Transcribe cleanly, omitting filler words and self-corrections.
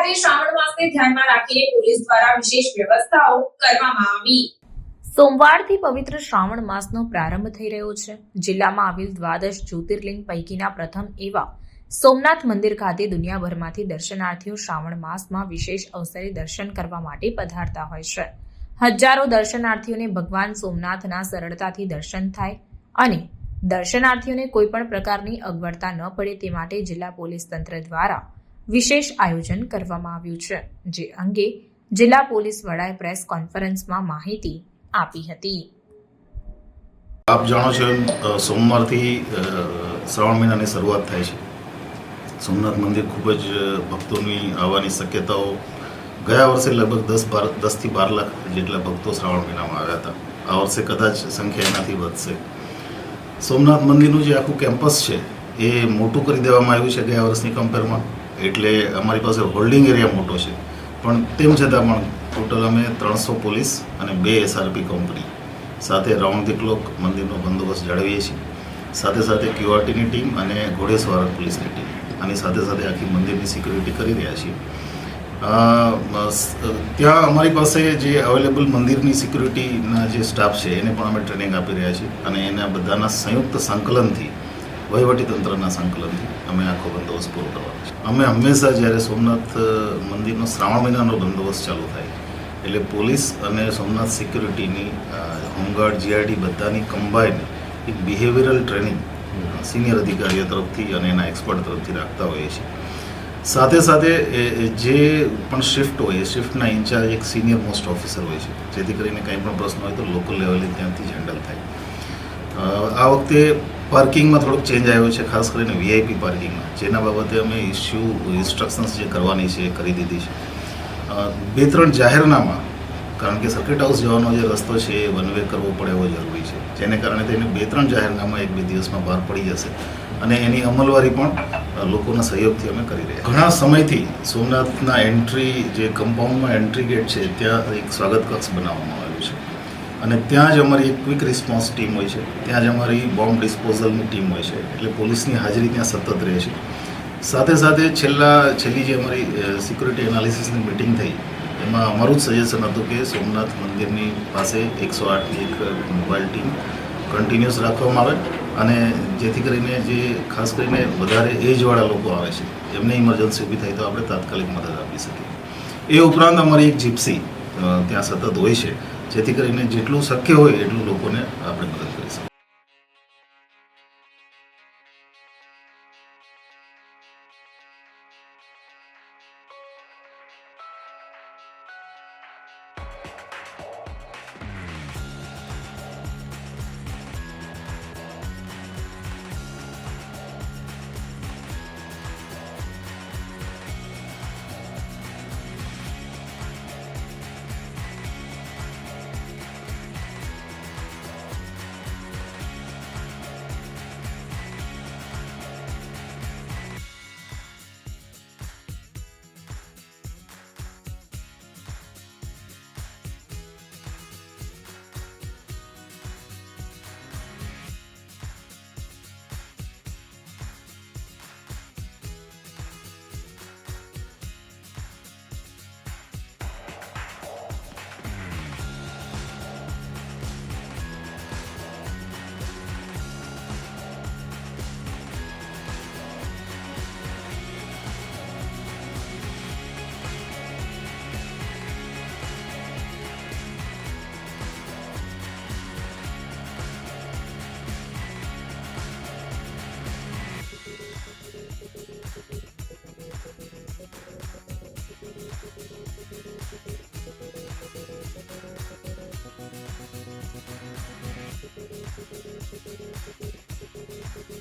ખાતે શ્રાવણ માસને ધ્યાનમાં રાખીને પોલીસ દ્વારા વિશેષ વ્યવસ્થાઓ કરવામાં આવી। સોમવારથી પવિત્ર શ્રાવણ માસનો પ્રારંભ થઈ રહ્યો છે। જિલ્લામાં આવેલ દ્વાદશ જ્યોતિર્લિંગ પૈકીના પ્રથમ એવા સોમનાથ મંદિર ખાતે દુનિયાભરમાંથી દર્શનાર્થીઓ શ્રાવણ માસમાં વિશેષ અવસરે દર્શન કરવા માટે પધારતા હોય છે। હજારો દર્શનાર્થીઓને ભગવાન સોમનાથના સરળતાથી દર્શન થાય અને દર્શનાર્થીઓને કોઈ પણ પ્રકારની અગવડતા ન પડે તે માટે જિલ્લા પોલીસ તંત્ર દ્વારા વિશેષ આયોજન કરવામાં આવ્યું છે, જે અંગે જિલ્લા પોલીસ વડાએ પ્રેસ કોન્ફરન્સમાં માહિતી આપી હતી। આપ જાણો છો સોમવારથી શ્રાવણ મહિનાની શરૂઆત થાય છે। સોમનાથ મંદિર ખૂબ જ ભક્તોની આવવાની શક્યતાઓ ગયા વર્ષે લગભગ 10 થી 12 લાખ જેટલા ભક્તો શ્રાવણ મહિનામાં આવ્યા હતા। આ વર્ષે કદાચ સંખ્યા એનાથી વધશે। સોમનાથ મંદિરનું જે આખું કેમ્પસ છે એ મોટું કરી દેવામાં આવ્યું છે ગયા વર્ષની કમ્પેરમાં, એટલે અમારી પાસે હોલ્ડિંગ એરિયા મોટો છે, પણ તેમ છતાં પણ ટોટલ અમે 300 પોલીસ અને 2 SRP કંપની સાથે રાઉન્ડ ધી ક્લોક મંદિરનો બંદોબસ્ત જાળવીએ છીએ। સાથે સાથે QRTની ટીમ અને ઘોડેસવાર પોલીસની ટીમ આની સાથે સાથે આખી મંદિરની સિક્યુરિટી કરી રહ્યા છીએ। ત્યાં અમારી પાસે જે અવેલેબલ મંદિરની સિક્યુરિટીના જે સ્ટાફ છે એને પણ અમે ટ્રેનિંગ આપી રહ્યા છીએ અને એના બધાના સંયુક્ત સંકલનથી, વહીવટીતંત્રના સંકલનથી અમે આખો બંદોબસ્ત પૂરો કરવાનો છે। અમે હંમેશા જ્યારે સોમનાથ મંદિરનો શ્રાવણ મહિનાનો બંદોબસ્ત ચાલુ થાય એટલે પોલીસ અને સોમનાથ સિક્યુરિટીની હોમગાર્ડ, GRD બધાની કમ્બાઇન એક બિહેવિયરલ ટ્રેનિંગ સિનિયર અધિકારીઓ તરફથી અને એના એક્સપર્ટ તરફથી રાખતા હોઈએ છીએ। સાથે સાથે જે પણ શિફ્ટ હોય એ શિફ્ટના ઇન્ચાર્જ એક સિનિયર મોસ્ટ ઓફિસર હોય છે, જેથી કરીને કંઈ પણ પ્રશ્ન હોય તો લોકલ લેવલે ત્યાંથી જ હેન્ડલ થાય। આ વખતે પાર્કિંગમાં થોડોક ચેન્જ આવ્યો છે, ખાસ કરીને VIP પાર્કિંગમાં, જેના બાબતે અમે ઇન્સ્ટ્રક્શન્સ જે કરવાની છે એ કરી દીધી છે। 2-3 જાહેરનામા, કારણ કે સર્કિટ હાઉસ જવાનો જે રસ્તો છે એ વન વે કરવો પડે એવો જરૂરી છે, જેને કારણે તેને 2-3 જાહેરનામા 1-2 દિવસમાં બહાર પડી જશે અને એની અમલવારી પણ લોકોના સહયોગથી અમે કરી રહ્યા છીએ। ઘણા સમયથી સોમનાથના એન્ટ્રી જે કમ્પાઉન્ડમાં એન્ટ્રી ગેટ છે ત્યાં એક સ્વાગત કક્ષ બનાવવામાં આવ્યું છે અને ત્યાં જ અમારી એક ક્વિક રિસ્પોન્સ ટીમ હોય છે, ત્યાં જ અમારી બોમ્બ ડિસ્પોઝલની ટીમ હોય છે, એટલે પોલીસની હાજરી ત્યાં સતત રહે છે। સાથે સાથે છેલ્લી જે અમારી સિક્યુરિટી એનાલિસિસની મિટિંગ થઈ એમાં અમારું જ સજેશન હતું કે સોમનાથ મંદિરની પાસે 108ની એક મોબાઈલ ટીમ કન્ટિન્યુઅસ રાખવામાં આવે અને જેથી કરીને જે ખાસ કરીને વધારે એજવાળા લોકો આવે છે એમને ઇમરજન્સી ઊભી થાય તો આપણે તાત્કાલિક મદદ આપી શકીએ। એ ઉપરાંત અમારી એક જીપ્સી ત્યાં સતત હોય છે, જેથી કરીને જેટલું શક્ય હોય એટલું લોકોને આપણે મદદ